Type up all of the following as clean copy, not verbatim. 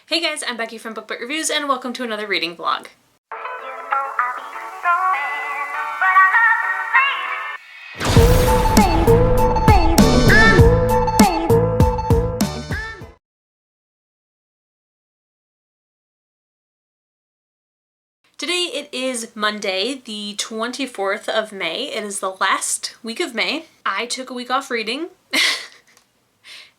Hey guys, I'm Becky from Book Reviews and welcome to another reading vlog. Today it is Monday, the 24th of May. It is the last week of May. I took a week off reading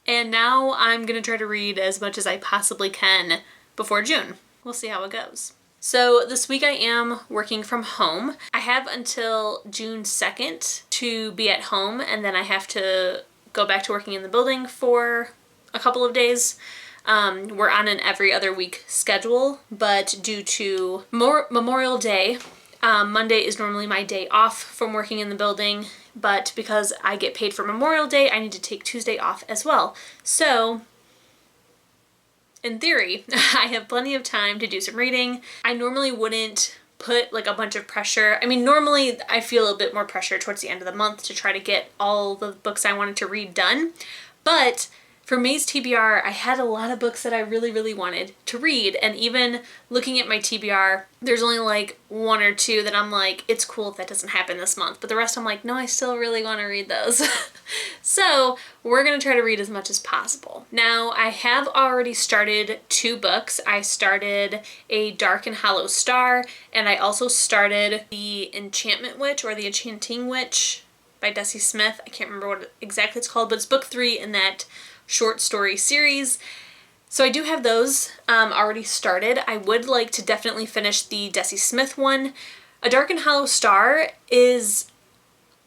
and now I'm gonna try to read as much as I possibly can before June. We'll see how it goes. So this week I am working from home. I have until June 2nd to be at home, and then I have to go back to working in the building for a couple of days. We're on an every other week schedule, but due to Memorial Day, Monday is normally my day off from working in the building, but because I get paid for Memorial Day, I need to take Tuesday off as well. So in theory, I have plenty of time to do some reading. I normally wouldn't put like a bunch of pressure. I mean, normally I feel a bit more pressure towards the end of the month to try to get all the books I wanted to read done. But for May's TBR, I had a lot of books that I really wanted to read, and even looking at my TBR, there's only like one or two that I'm like, it's cool if that doesn't happen this month, but the rest I'm like, no, I still really want to read those. So we're gonna try to read as much as possible. Now, I have already started two books. I started A Dark and Hollow Star, and I also started The Enchantment Witch, or The Enchanting Witch by Desy Smith. I can't remember what exactly it's called, but it's book 3 in that short story series. So I do have those already started. I would like to definitely finish the Desy Smith one. A Dark and Hollow Star is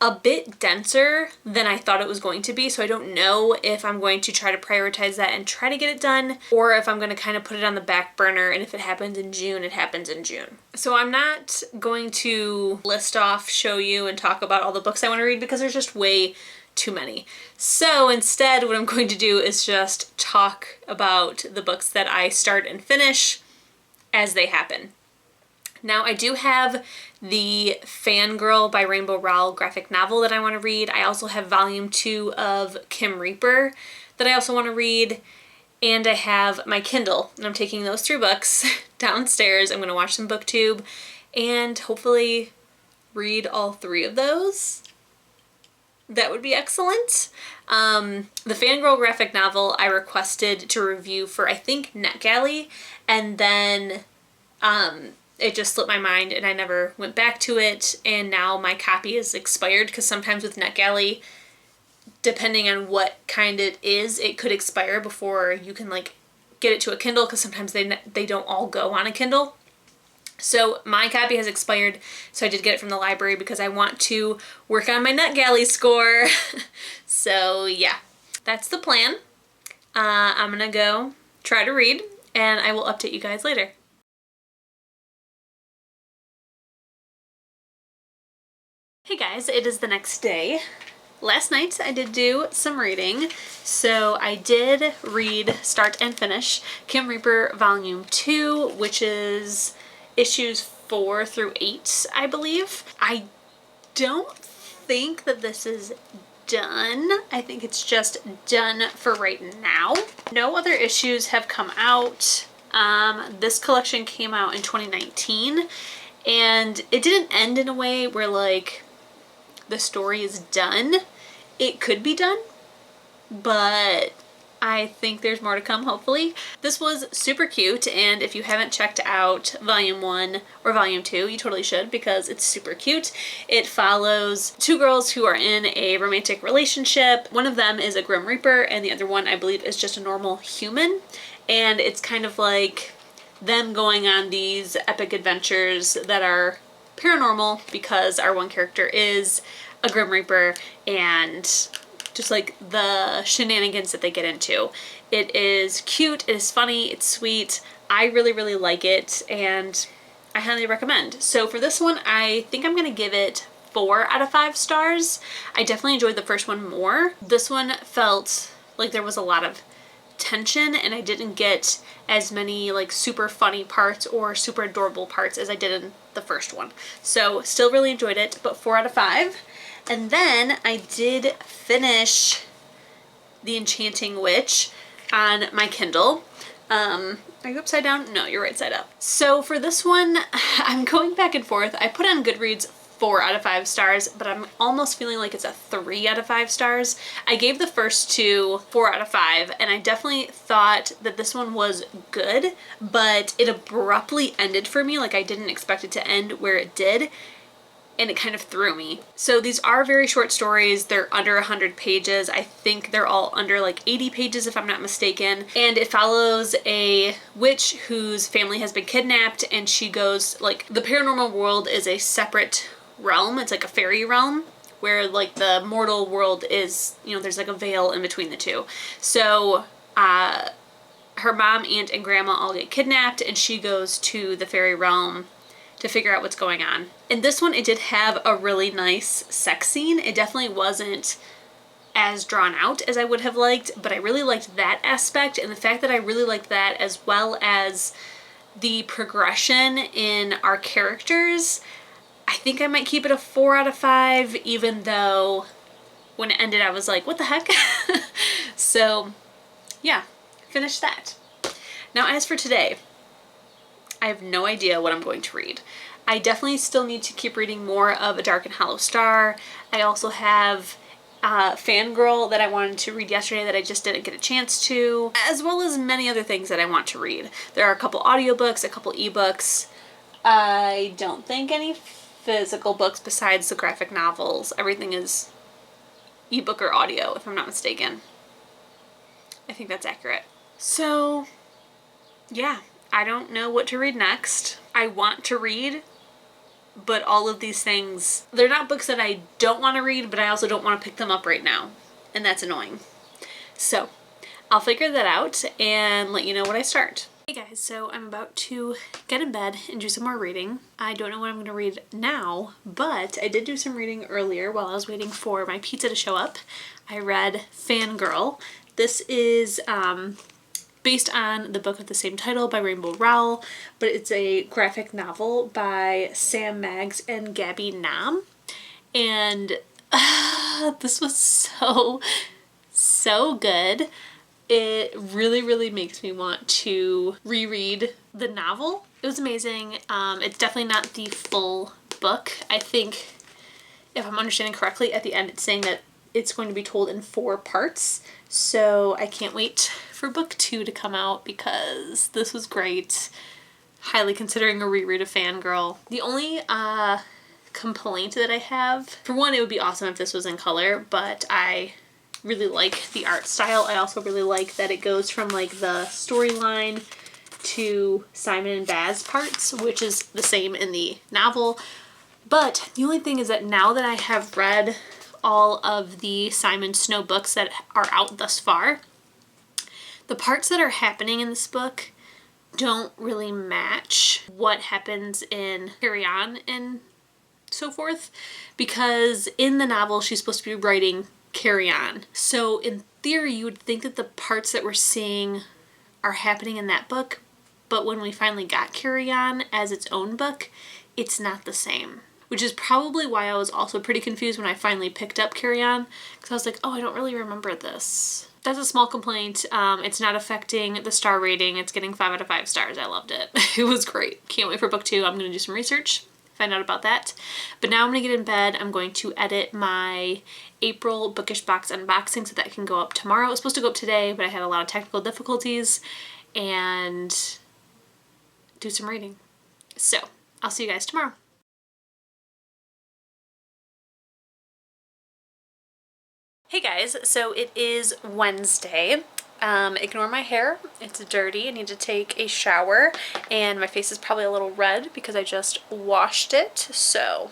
a bit denser than I thought it was going to be, so I don't know if I'm going to try to prioritize that and try to get it done, or if I'm going to kind of put it on the back burner, and if it happens in June, it happens in June. So I'm not going to list off, show you, and talk about all the books I want to read because there's just way too many. So instead, what I'm going to do is just talk about the books that I start and finish as they happen. Now, I do have the Fangirl by Rowell graphic novel that I want to read. I also have volume 2 of Kim Reaper that I also want to read. And I have my Kindle, and I'm taking those 3 books downstairs. I'm going to watch some BookTube and hopefully read all 3 of those. That would be excellent. The Fangirl graphic novel I requested to review for, I think, NetGalley, and then it just slipped my mind and I never went back to it, and now my copy is expired because sometimes with NetGalley, depending on what kind it is, it could expire before you can like get it to a Kindle, because sometimes they don't all go on a Kindle. So my copy has expired, so I did get it from the library because I want to work on my NetGalley score. So yeah, that's the plan. I'm gonna go try to read, and I will update you guys later. Hey guys, it is the next day. Last night I did do some reading, so I did read, start and finish, Kim Reaper Volume 2, which is issues 4 through 8, I believe. I don't think that this is done. I think it's just done for right now. No other issues have come out. This collection came out in 2019, and it didn't end in a way where like the story is done. It could be done, but I think there's more to come, hopefully. This was super cute, and if you haven't checked out Volume 1 or Volume 2, you totally should because it's super cute. It follows 2 girls who are in a romantic relationship. One of them is a Grim Reaper, and the other one, I believe, is just a normal human. And it's kind of like them going on these epic adventures that are paranormal because our one character is a Grim Reaper, and just like the shenanigans that they get into. It is cute, it is funny, it's sweet. I really like it, and I highly recommend. So for this one, I think I'm gonna give it 4 out of 5 stars. I definitely enjoyed the first one more. This one felt like there was a lot of tension, and I didn't get as many like super funny parts or super adorable parts as I did in the first one. So still really enjoyed it, but 4 out of 5. And then I did finish The Enchanting Witch on my Kindle. Are you upside down? No, you're right side up. So for this one, I'm going back and forth. I put on Goodreads 4 out of 5 stars, but I'm almost feeling like it's a 3 out of 5 stars. I gave the first two 4 out of 5, and I definitely thought that this one was good, but it abruptly ended for me. Like, I didn't expect it to end where it did, and it kind of threw me. So these are very short stories. They're under 100 pages. I think they're all under like 80 pages if I'm not mistaken. And it follows a witch whose family has been kidnapped, and she goes, like, the paranormal world is a separate realm. It's like a fairy realm where like the mortal world is, you know, there's like a veil in between the two. So her mom, aunt, and grandma all get kidnapped, and she goes to the fairy realm to figure out what's going on. In this one, it did have a really nice sex scene. It definitely wasn't as drawn out as I would have liked, but I really liked that aspect, and the fact that I really liked that, as well as the progression in our characters, I think I might keep it a 4 out of 5, even though when it ended I was like, what the heck? So yeah, finished that. Now as for today, I have no idea what I'm going to read. I definitely still need to keep reading more of A Dark and Hollow Star. I also have Fangirl that I wanted to read yesterday that I just didn't get a chance to, as well as many other things that I want to read. There are a couple audiobooks, a couple ebooks. I don't think any physical books besides the graphic novels. Everything is ebook or audio, if I'm not mistaken. I think that's accurate. So yeah, I don't know what to read next. I want to read, but all of these things, they're not books that I don't want to read, but I also don't want to pick them up right now, and that's annoying. So I'll figure that out and let you know when I start. Hey guys, so I'm about to get in bed and do some more reading. I don't know what I'm going to read now, but I did do some reading earlier while I was waiting for my pizza to show up. I read Fangirl. This is based on the book of the same title by Rowell, but it's a graphic novel by Sam Maggs and Gabi Nam. And this was so good. It really, really makes me want to reread the novel. It was amazing. It's definitely not the full book. I think, if I'm understanding correctly, at the end it's saying that it's going to be told in 4 parts. So I can't wait for book 2 to come out because this was great. Highly considering a reread of Fangirl. The only complaint that I have, for one, it would be awesome if this was in color, but I really like the art style. I also really like that it goes from like the storyline to Simon and Baz parts, which is the same in the novel. But the only thing is that now that I have read all of the Simon Snow books that are out thus far, the parts that are happening in this book don't really match what happens in Carry On and so forth, because in the novel she's supposed to be writing Carry On. So in theory you would think that the parts that we're seeing are happening in that book, but when we finally got Carry On as its own book, it's not the same. Which is probably why I was also pretty confused when I finally picked up Carry On, because I was like, oh, I don't really remember this. That's a small complaint. It's not affecting the star rating. It's getting 5 out of 5 stars. I loved it. It was great. Can't wait for book 2. I'm going to do some research, find out about that. But now I'm going to get in bed. I'm going to edit my April Bookish Box unboxing so that can go up tomorrow. It was supposed to go up today, but I had a lot of technical difficulties, and do some reading. So I'll see you guys tomorrow. Hey guys, so it is Wednesday. Ignore my hair, it's dirty. I need to take a shower, and my face is probably a little red because I just washed it, so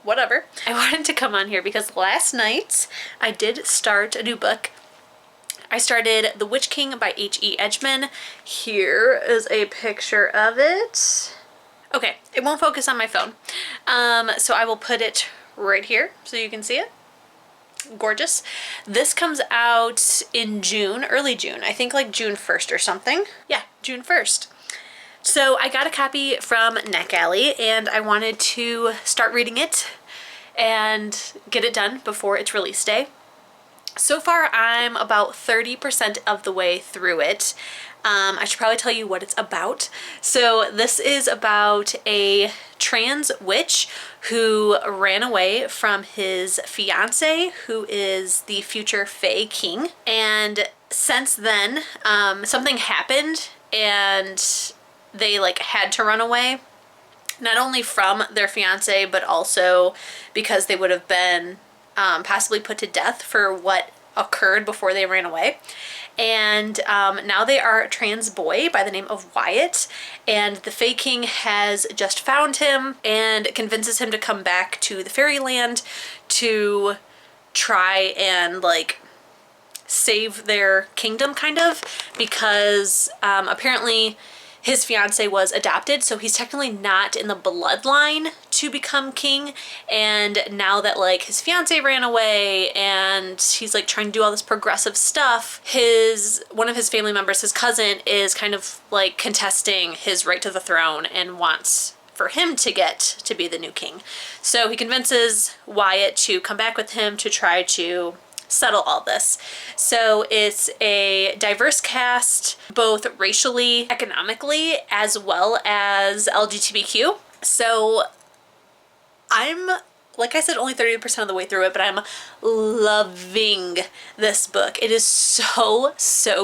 whatever. I wanted to come on here because last night I did start a new book. I started The Witch King by H.E. Edgmon. Here is a picture of it. Okay, it won't focus on my phone, so I will put it right here so you can see it. Gorgeous. This comes out in June, early June. I think like June 1st or something. Yeah, June 1st. So I got a copy from NetGalley and I wanted to start reading it and get it done before its release day. So far I'm about 30% of the way through it. I should probably tell you what it's about. So this is about a trans witch who ran away from his fiance, who is the future Fae King. And since then, something happened and they like had to run away. Not only from their fiance, but also because they would have been possibly put to death for what occurred before they ran away. And now they are a trans boy by the name of Wyatt, and the Fae King has just found him and convinces him to come back to the fairyland to try and like save their kingdom, kind of, because apparently his fiance was adopted, so he's technically not in the bloodline to become king. And now that like his fiance ran away and he's like trying to do all this progressive stuff, one of his family members, his cousin, is kind of like contesting his right to the throne and wants for him to get to be the new king. So he convinces Wyatt to come back with him to try to settle all this. So it's a diverse cast, both racially, economically, as well as LGBTQ. So I'm, like I said, only 30% of the way through it, but I'm loving this book. It is so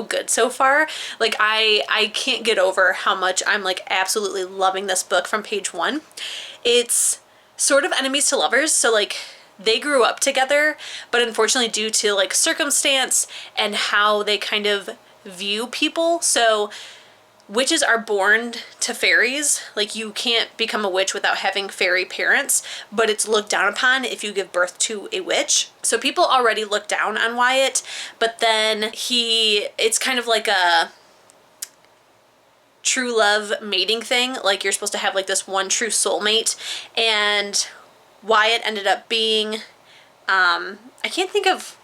good so far. Like I can't get over how much I'm like absolutely loving this book from page one. It's sort of enemies to lovers, so like they grew up together, but unfortunately due to like circumstance and how they kind of view people. So witches are born to fairies. Like you can't become a witch without having fairy parents, but it's looked down upon if you give birth to a witch. So people already look down on Wyatt, but then it's kind of like a true love mating thing. Like you're supposed to have like this one true soulmate, and Wyatt ended up being, I can't think of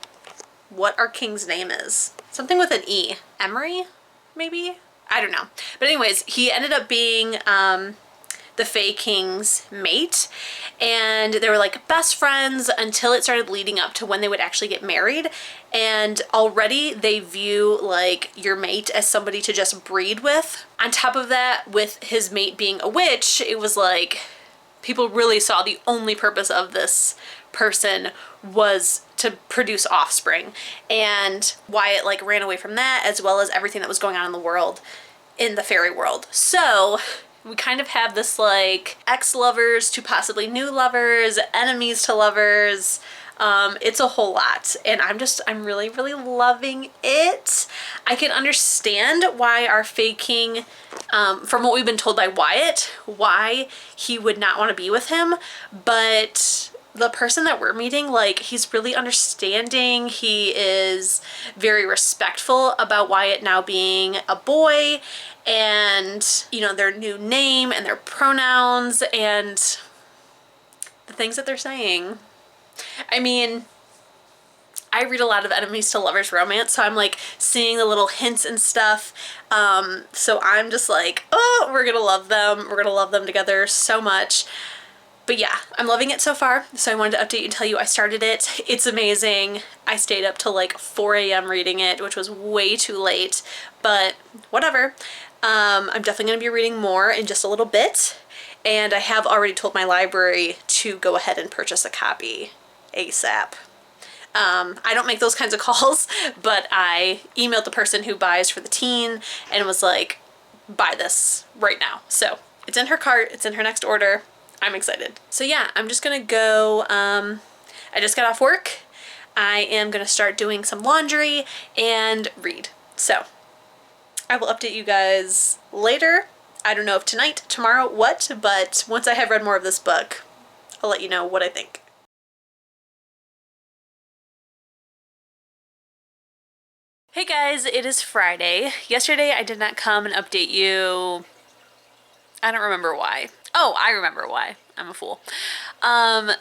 what our king's name is. Something with an E. Emery, maybe? I don't know. But anyways, he ended up being the Fae King's mate, and they were like best friends until it started leading up to when they would actually get married. And already they view like your mate as somebody to just breed with. On top of that, with his mate being a witch, it was like people really saw the only purpose of this person was to produce offspring. And Wyatt like ran away from that, as well as everything that was going on in the world, in the fairy world. So we kind of have this like ex-lovers to possibly new lovers, enemies to lovers. It's a whole lot, and I'm really loving it. I can understand why our Fae King, from what we've been told by Wyatt, why he would not want to be with him, but the person that we're meeting, like, he's really understanding. He is very respectful about Wyatt now being a boy, and, you know, their new name and their pronouns and the things that they're saying. I mean, I read a lot of enemies to lovers romance, so I'm like seeing the little hints and stuff. So I'm just like, oh, we're gonna love them. We're gonna love them together so much. But yeah, I'm loving it so far. So I wanted to update you and tell you I started it. It's amazing. I stayed up till like 4 a.m. reading it, which was way too late, but whatever. I'm definitely gonna be reading more in just a little bit. And I have already told my library to go ahead and purchase a copy ASAP. I don't make those kinds of calls, but I emailed the person who buys for the teen and was like, buy this right now. So it's in her cart, it's in her next order. I'm excited. So yeah, I'm just gonna go, I just got off work. I am gonna start doing some laundry and read. So I will update you guys later. I don't know if tonight, tomorrow, what, but once I have read more of this book, I'll let you know what I think. Hey guys, it is Friday. Yesterday I did not come and update you. I don't remember why. Oh, I remember why. I'm a fool.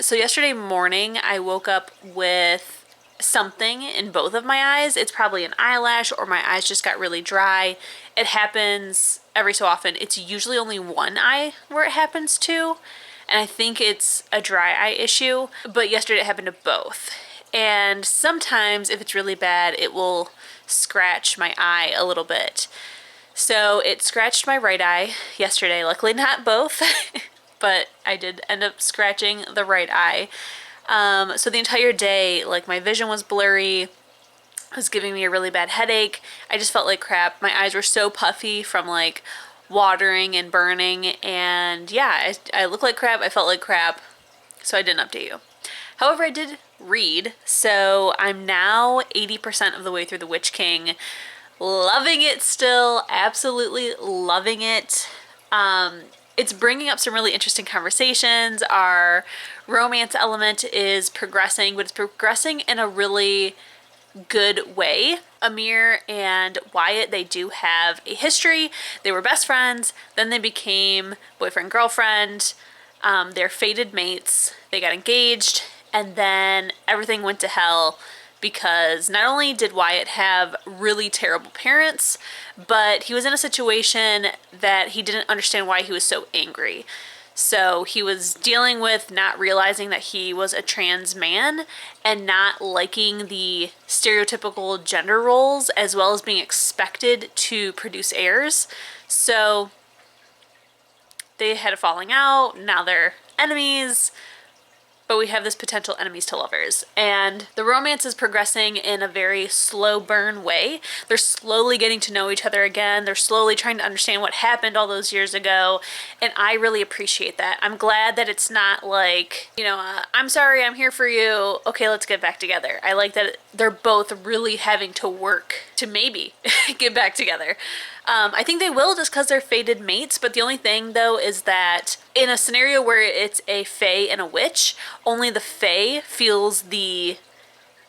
So yesterday morning I woke up with something in both of my eyes. It's probably an eyelash or my eyes just got really dry. It happens every so often. It's usually only one eye where it happens to, and I think it's a dry eye issue, but yesterday it happened to both. And sometimes if it's really bad, it will scratch my eye a little bit. So it scratched my right eye yesterday. Luckily not both, but I did end up scratching the right eye. So the entire day, like, my vision was blurry. It was giving me a really bad headache. I just felt like crap. My eyes were so puffy from like watering and burning, and yeah, I looked like crap. I felt like crap. So I didn't update you. However, I did read, so I'm now 80% of the way through The Witch King. Loving it still, absolutely loving it. It's bringing up some really interesting conversations. Our romance element is progressing, but it's progressing in a really good way. Amir and Wyatt, they do have a history. They were best friends, then they became boyfriend-girlfriend. They're fated mates. They got engaged, and then everything went to hell because not only did Wyatt have really terrible parents, but he was in a situation that he didn't understand why he was so angry. So he was dealing with not realizing that he was a trans man and not liking the stereotypical gender roles, as well as being expected to produce heirs. So they had a falling out. Now they're enemies. But we have this potential enemies to lovers. And the romance is progressing in a very slow burn way. They're slowly getting to know each other again. They're slowly trying to understand what happened all those years ago. And I really appreciate that. I'm glad that it's not like, I'm sorry, I'm here for you. Okay, let's get back together. I like that they're both really having to work to maybe get back together. I think they will just because they're fated mates, but the only thing though is that in a scenario where it's a fae and a witch, only the fae feels the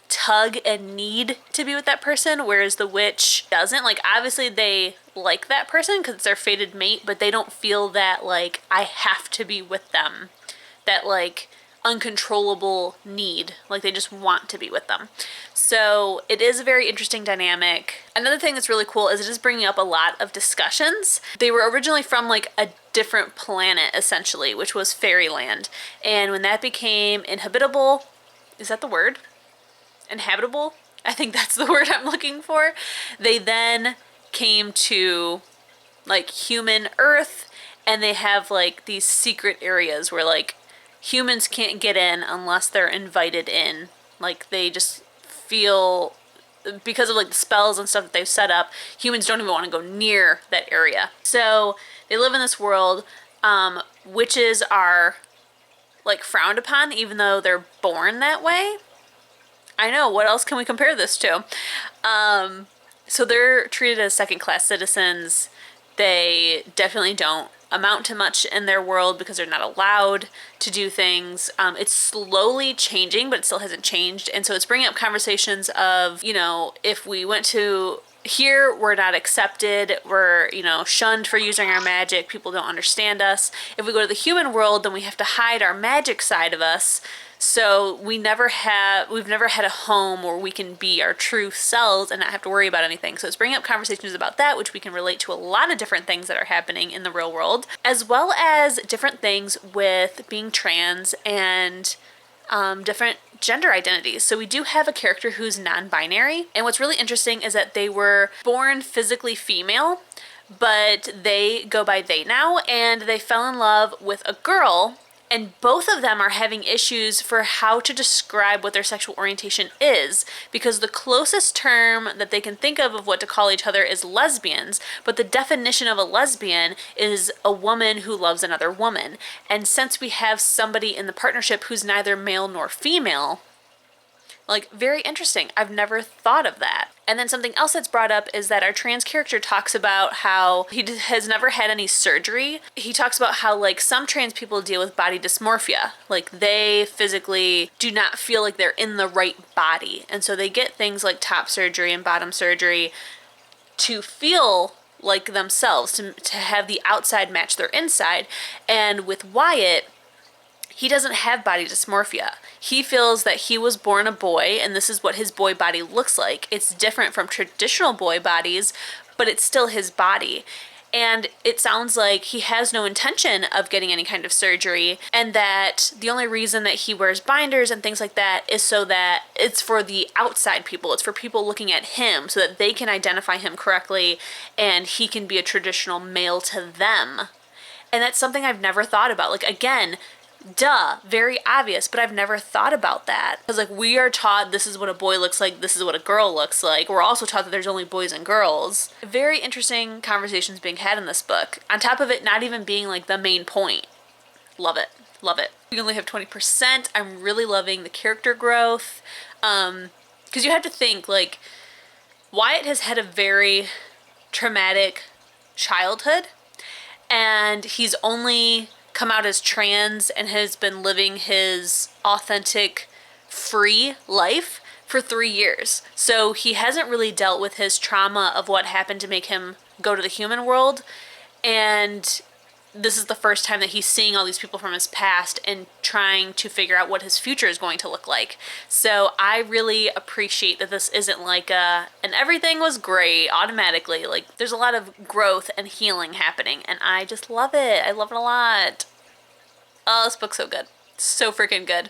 tug and need to be with that person, whereas the witch doesn't. Like, obviously they like that person because it's their fated mate, but they don't feel that like I have to be with them, that like uncontrollable need, like they just want to be with them. So it is a very interesting dynamic. Another thing that's really cool is it is bringing up a lot of discussions. They were originally from like a different planet essentially, which was fairyland, and when that became inhabitable, is that the word? Inhabitable? I think that's the word I'm looking for. They then came to like human Earth, and they have like these secret areas where like humans can't get in unless they're invited in. Like, they just feel, because of like the spells and stuff that they've set up, humans don't even want to go near that area. So they live in this world. Witches are like frowned upon, even though they're born that way. I know, what else can we compare this to? So they're treated as second-class citizens. They definitely don't amount to much in their world because they're not allowed to do things. It's slowly changing, but it still hasn't changed. And so it's bringing up conversations of, if we went to here, we're not accepted. We're, shunned for using our magic. People don't understand us. If we go to the human world, then we have to hide our magic side of us. So we've never had a home where we can be our true selves and not have to worry about anything. So it's bringing up conversations about that, which we can relate to a lot of different things that are happening in the real world, as well as different things with being trans and different gender identities. So we do have a character who's non-binary, and what's really interesting is that they were born physically female, but they go by they now, and they fell in love with a girl. And both of them are having issues for how to describe what their sexual orientation is, because the closest term that they can think of what to call each other is lesbians, but the definition of a lesbian is a woman who loves another woman. And since we have somebody in the partnership who's neither male nor female, like, very interesting. I've never thought of that. And then something else that's brought up is that our trans character talks about how he has never had any surgery. He talks about how, like, some trans people deal with body dysmorphia. Like, they physically do not feel like they're in the right body. And so they get things like top surgery and bottom surgery to feel like themselves, to have the outside match their inside. And with Wyatt, he doesn't have body dysmorphia. He feels that he was born a boy, and this is what his boy body looks like. It's different from traditional boy bodies, but it's still his body. And it sounds like he has no intention of getting any kind of surgery, and that the only reason that he wears binders and things like that is so that it's for the outside people. It's for people looking at him so that they can identify him correctly and he can be a traditional male to them. And that's something I've never thought about. Like, again, duh, very obvious, but I've never thought about that. Because, like, we are taught this is what a boy looks like, this is what a girl looks like. We're also taught that there's only boys and girls. Very interesting conversations being had in this book. On top of it not even being, like, the main point. Love it. Love it. We only have 20%. I'm really loving the character growth. Because you have to think, like, Wyatt has had a very traumatic childhood, and he's only come out as trans and has been living his authentic, free life for 3 years. So he hasn't really dealt with his trauma of what happened to make him go to the human world. And this is the first time that he's seeing all these people from his past and trying to figure out what his future is going to look like. So I really appreciate that this isn't like and everything was great automatically. Like, there's a lot of growth and healing happening, and I just love it. I love it a lot. Oh, this book's so good. So freaking good.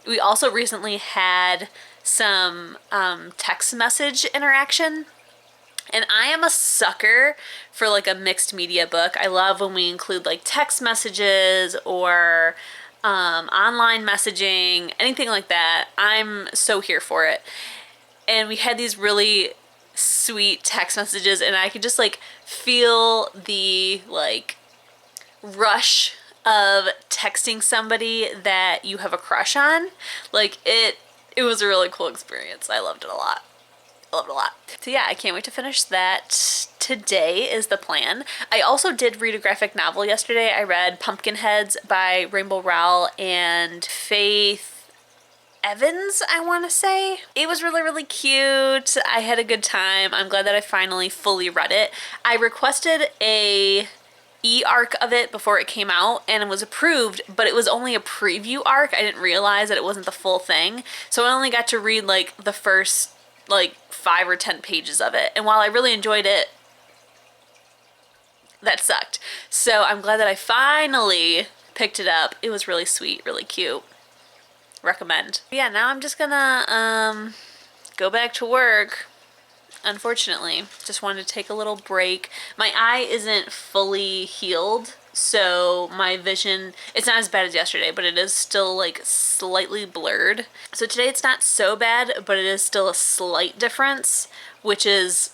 We also recently had some text message interaction. And I am a sucker for, like, a mixed media book. I love when we include, like, text messages or online messaging, anything like that. I'm so here for it. And we had these really sweet text messages, and I could just, like, feel the, like, rush of texting somebody that you have a crush on. Like, it was a really cool experience. I loved it a lot. Loved it a lot. So yeah, I can't wait to finish that. Today is the plan. I also did read a graphic novel yesterday. I read Pumpkinheads by Rowell and Faith Evans, I want to say. It was really, really cute. I had a good time. I'm glad that I finally fully read it. I requested a e-arc of it before it came out, and it was approved, but it was only a preview arc. I didn't realize that it wasn't the full thing. So I only got to read, like, the first, like, 5 or 10 pages of it. And while I really enjoyed it, that sucked. So I'm glad that I finally picked it up. It was really sweet, really cute. Recommend. But yeah, now I'm just gonna go back to work. Unfortunately, just wanted to take a little break. My eye isn't fully healed, so my vision, it's not as bad as yesterday, but it is still, like, slightly blurred. So today it's not so bad, but it is still a slight difference, which is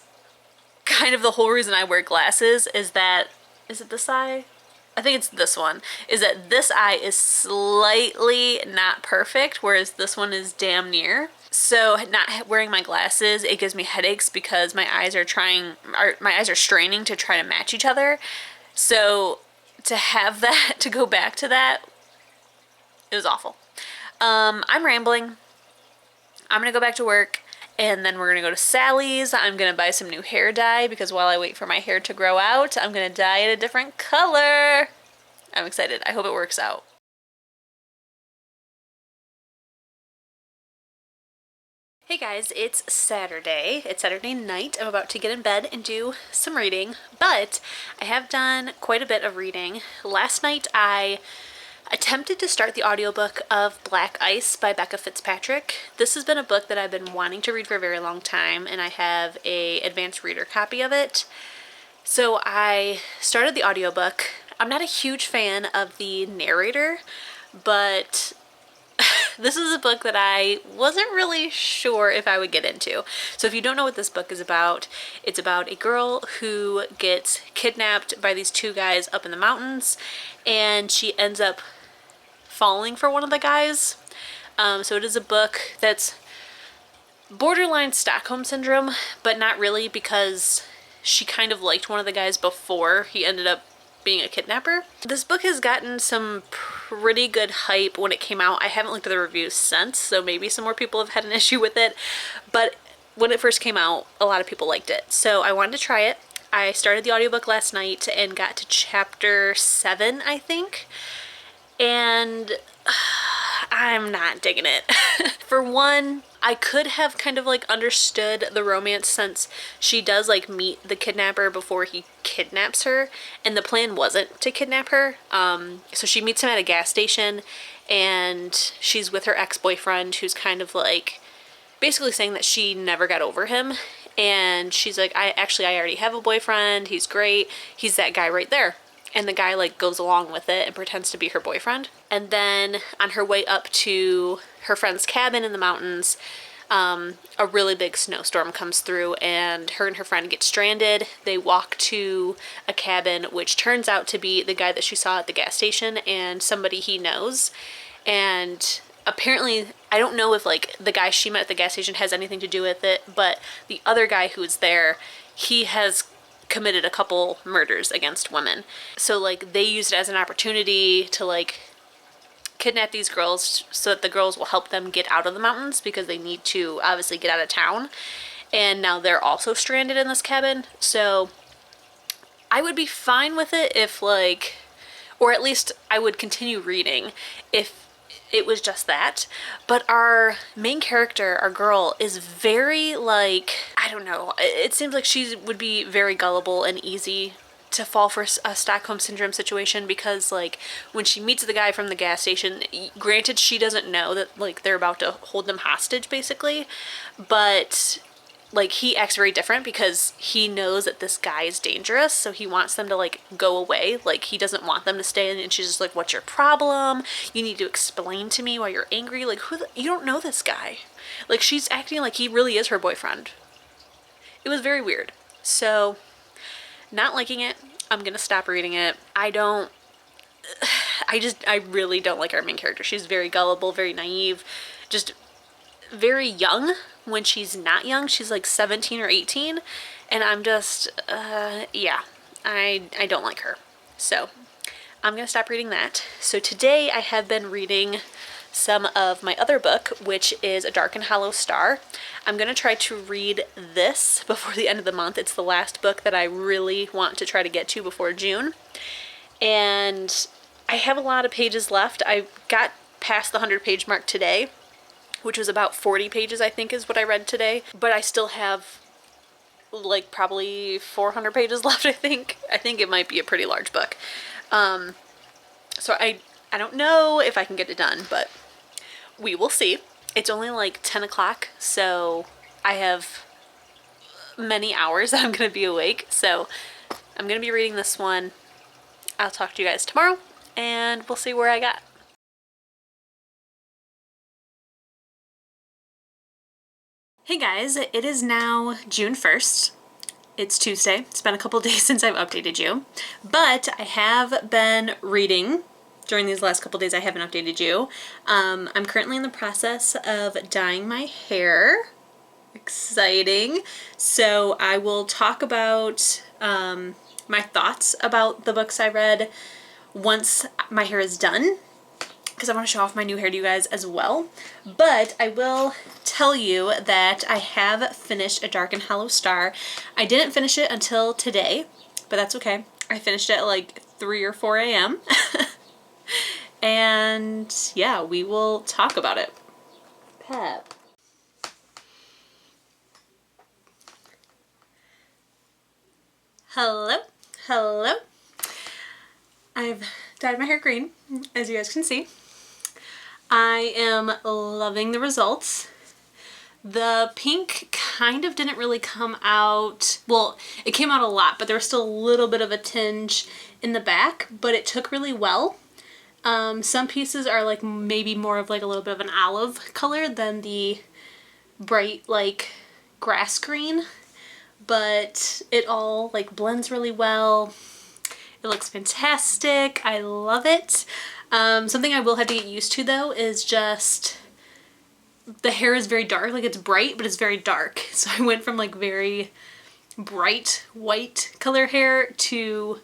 kind of the whole reason I wear glasses. Is that, is it this eye? I think it's this one. Is that this eye is slightly not perfect, whereas this one is damn near. So not wearing my glasses, it gives me headaches because my eyes are straining to try to match each other. So to have that, to go back to that, it was awful. I'm rambling. I'm gonna go back to work, and then we're gonna go to Sally's. I'm gonna buy some new hair dye because while I wait for my hair to grow out, I'm gonna dye it a different color. I'm excited. I hope it works out. Hey guys, it's Saturday. It's Saturday night. I'm about to get in bed and do some reading, but I have done quite a bit of reading. Last night I attempted to start the audiobook of Black Ice by Becca Fitzpatrick. This has been a book that I've been wanting to read for a very long time, and I have an advanced reader copy of it. So I started the audiobook. I'm not a huge fan of the narrator, but this is a book that I wasn't really sure if I would get into. So if you don't know what this book is about, it's about a girl who gets kidnapped by these two guys up in the mountains, and she ends up falling for one of the guys. So it is a book that's borderline Stockholm Syndrome, but not really, because she kind of liked one of the guys before he ended up being a kidnapper. This book has gotten some pretty good hype when it came out. I haven't looked at the reviews since, so maybe some more people have had an issue with it, but when it first came out, a lot of people liked it. So I wanted to try it. I started the audiobook last night and got to chapter 7, I think, and I'm not digging it. For one, I could have kind of like understood the romance since she does like meet the kidnapper before he kidnaps her, and the plan wasn't to kidnap her. So she meets him at a gas station, and she's with her ex-boyfriend who's kind of like basically saying that she never got over him. And she's like, I already have a boyfriend. He's great. He's that guy right there. And the guy like goes along with it and pretends to be her boyfriend. And then on her way up to her friend's cabin in the mountains, a really big snowstorm comes through and her friend get stranded. They walk to a cabin which turns out to be the guy that she saw at the gas station and somebody he knows. And apparently, I don't know if like the guy she met at the gas station has anything to do with it, but the other guy who's there, he has committed a couple murders against women. So like they used it as an opportunity to like kidnap these girls so that the girls will help them get out of the mountains because they need to obviously get out of town. And now they're also stranded in this cabin. So I would be fine with it if like, or at least I would continue reading if it was just that. But our main character, our girl, is very like, I don't know, it seems like she would be very gullible and easy to fall for a Stockholm Syndrome situation because like when she meets the guy from the gas station, granted she doesn't know that like they're about to hold them hostage basically, but like he acts very different because he knows that this guy is dangerous, so he wants them to like go away. Like he doesn't want them to stay, and she's just like, what's your problem? You need to explain to me why you're angry. Like you don't know this guy. Like she's acting like he really is her boyfriend. It was very weird. So not liking it. I'm gonna stop reading it. I really don't like our main character. She's very gullible, very naive, just very young when she's not young. She's like 17 or 18, and I'm just, yeah, I don't like her. So I'm gonna stop reading that. So today I have been reading some of my other book, which is A Dark and Hollow Star. I'm gonna try to read this before the end of the month. It's the last book that I really want to try to get to before June. And I have a lot of pages left. I got past the 100-page mark today, which was about 40 pages, I think is what I read today. But I still have like probably 400 pages left, I think. I think it might be a pretty large book. So I don't know if I can get it done, but we will see. It's only like 10 o'clock, so I have many hours that I'm going to be awake. So I'm going to be reading this one. I'll talk to you guys tomorrow, and we'll see where I got. Hey guys, it is now June 1st. It's Tuesday. It's been a couple days since I've updated you, but I have been reading. During these last couple days I haven't updated you. I'm currently in the process of dyeing my hair. Exciting. So I will talk about my thoughts about the books I read once my hair is done, because I want to show off my new hair to you guys as well. But I will tell you that I have finished A Dark and Hollow Star. I didn't finish it until today, but that's okay. I finished it at like 3 or 4 a.m. And yeah, we will talk about it. Pep. Hello. Hello. I've dyed my hair green, as you guys can see. I am loving the results. The pink kind of didn't really come out, well, it came out a lot, but there was still a little bit of a tinge in the back, but it took really well. Some pieces are like maybe more of like a little bit of an olive color than the bright like grass green, but it all like blends really well. It looks fantastic. I love it. Something I will have to get used to though is just the hair is very dark. Like it's bright, but it's very dark. So I went from like very bright white color hair to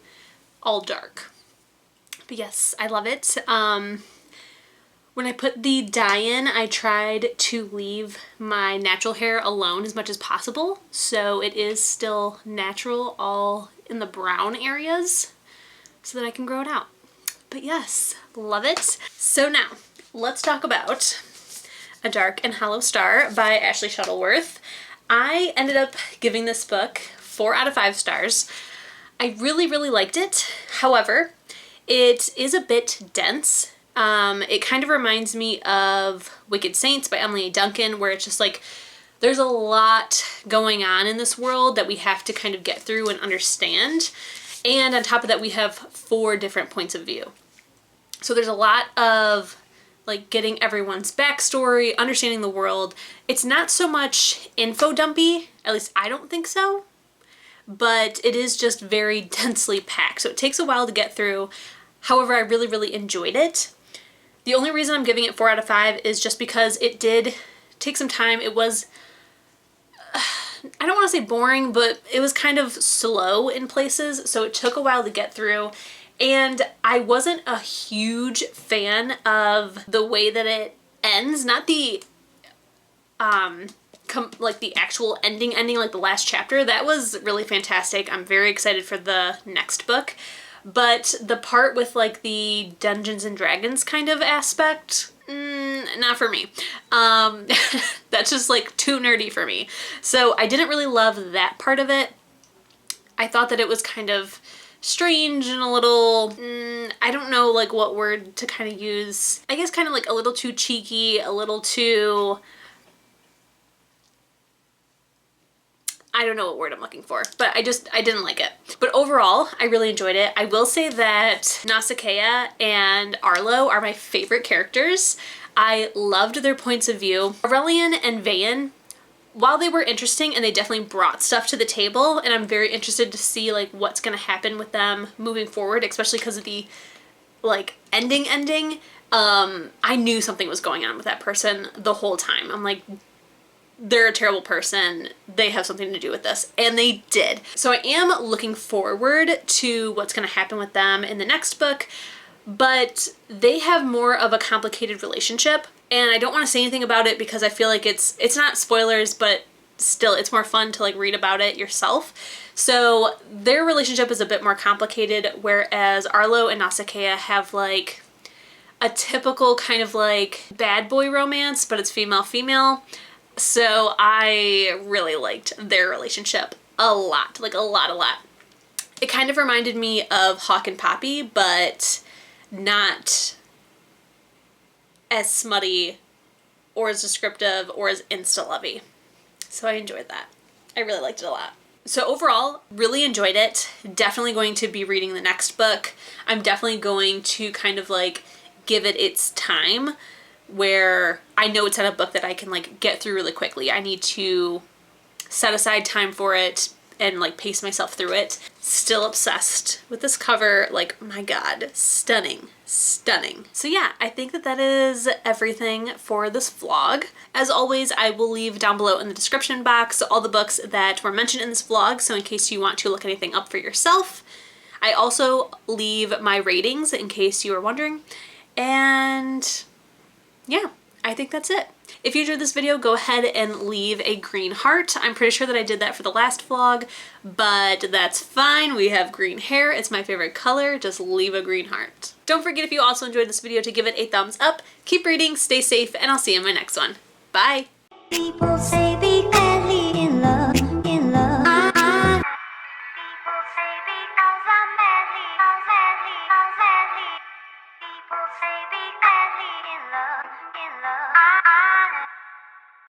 all dark. But yes, I love it. When I put the dye in, I tried to leave my natural hair alone as much as possible. So it is still natural all in the brown areas so that I can grow it out. But yes, love it. So now, let's talk about A Dark and Hollow Star by Ashley Shuttleworth. I ended up giving this book 4 out of 5 stars. I really, really liked it. However, it is a bit dense. It kind of reminds me of Wicked Saints by Emily A. Duncan, where it's just like there's a lot going on in this world that we have to kind of get through and understand. And on top of that, we have 4 different points of view. So there's a lot of like getting everyone's backstory, understanding the world. It's not so much info dumpy, at least I don't think so, but it is just very densely packed. So it takes a while to get through. However, I really, really enjoyed it. The only reason I'm giving it 4 out of 5 is just because it did take some time. It was, I don't want to say boring, but it was kind of slow in places. So it took a while to get through. And I wasn't a huge fan of the way that it ends. Not the, like the actual ending, like the last chapter. That was really fantastic. I'm very excited for the next book. But the part with like the Dungeons and Dragons kind of aspect, not for me. That's just like too nerdy for me. So I didn't really love that part of it. I thought that it was kind of strange and a little, I don't know like what word to kind of use. I guess kind of like a little too cheeky, a little too, I don't know what word I'm looking for, but I didn't like it. But overall, I really enjoyed it. I will say that Nausicaa and Arlo are my favorite characters. I loved their points of view. Aurelian and Vayan, while they were interesting and they definitely brought stuff to the table, and I'm very interested to see like what's gonna happen with them moving forward, especially because of the like ending, I knew something was going on with that person the whole time. I'm like, they're a terrible person. They have something to do with this. And they did. So I am looking forward to what's gonna happen with them in the next book, but they have more of a complicated relationship. And I don't want to say anything about it because I feel like it's not spoilers, but still it's more fun to like read about it yourself. So their relationship is a bit more complicated, whereas Arlo and Nausicaa have like a typical kind of like bad boy romance, but it's female-female. So I really liked their relationship a lot, like a lot. It kind of reminded me of Hawk and Poppy, but not as smutty or as descriptive or as insta-lovey. So I enjoyed that. I really liked it a lot. So overall, really enjoyed it. Definitely going to be reading the next book. I'm definitely going to kind of like give it its time, where I know it's not a book that I can like get through really quickly. I need to set aside time for it and like pace myself through it. Still obsessed with this cover. Like, my God, stunning. So yeah, I think that is everything for this vlog. As always, I will leave down below in the description box all the books that were mentioned in this vlog, so in case you want to look anything up for yourself. I also leave my ratings in case you are wondering. And yeah, I think that's it. If you enjoyed this video, go ahead and leave a green heart. I'm pretty sure that I did that for the last vlog, but that's fine. We have green hair. It's my favorite color. Just leave a green heart. Don't forget, if you also enjoyed this video, to give it a thumbs up. Keep reading, stay safe, and I'll see you in my next one. Bye! People say be madly in love, in love. People say because I'm mad.